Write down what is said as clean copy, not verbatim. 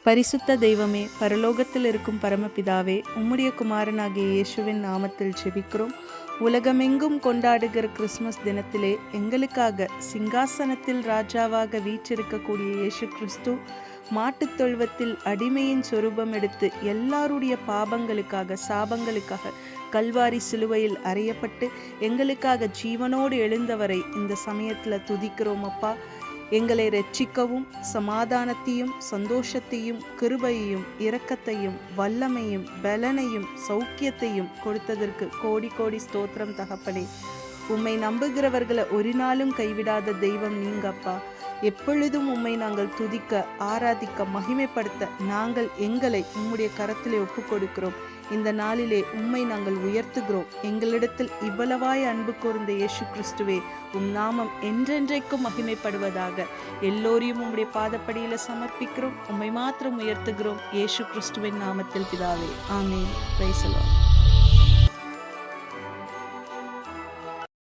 பரிசுத்த தெய்வமே, பரலோகத்தில் இருக்கும் பரமபிதாவே, உம்முடைய குமாரனாகிய இயேசுவின் நாமத்தில் ஜெபிக்கிறோம். உலகமெங்கும் கொண்டாடுகிற கிறிஸ்மஸ் தினத்திலே எங்களுக்காக சிங்காசனத்தில் ராஜாவாக வீற்றிருக்கக்கூடிய இயேசு கிறிஸ்து மாட்டுத் தொழுவத்தில் அடிமையின் சொரூபம் எடுத்து எல்லாருடைய பாபங்களுக்காக சாபங்களுக்காக கல்வாரி சிலுவையில் அறையப்பட்டு எங்களுக்காக ஜீவனோடு எழுந்தவரை இந்த சமயத்தில் துதிக்கிறோம் அப்பா. எங்களை ரட்சிக்கவும் சமாதானத்தையும் சந்தோஷத்தையும் கிருபையையும் இரக்கத்தையும் வல்லமையும் பலனையும் சௌக்கியத்தையும் கொடுத்ததற்கு கோடி கோடி ஸ்தோத்திரம் தகப்பனே. உம்மை நம்புகிறவர்களை ஒரு நாளும் கைவிடாத தெய்வம் நீங்கப்பா. எப்பொழுதும் உம்மை நாங்கள் துதிக்க ஆராதிக்க மகிமைப்படுத்த நாங்கள் எங்களை உம்முடைய கரத்திலே ஒப்பு கொடுக்கிறோம். இந்த நாளிலே உம்மை நாங்கள் உயர்த்துகிறோம். எங்களிடத்தில் இவ்வளவாய் அன்பு கூர்ந்த இயேசு கிறிஸ்துவே, உம் நாமம் என்றென்றைக்கும் மகிமைப்படுவதாக. எல்லோரையும் உம்முடைய பாதப்படியில சமர்ப்பிக்கிறோம். உம்மை மாத்திரம் உயர்த்துகிறோம். இயேசு கிறிஸ்துவின் நாமத்தில் பிதாவே, ஆமென். Praise the Lord.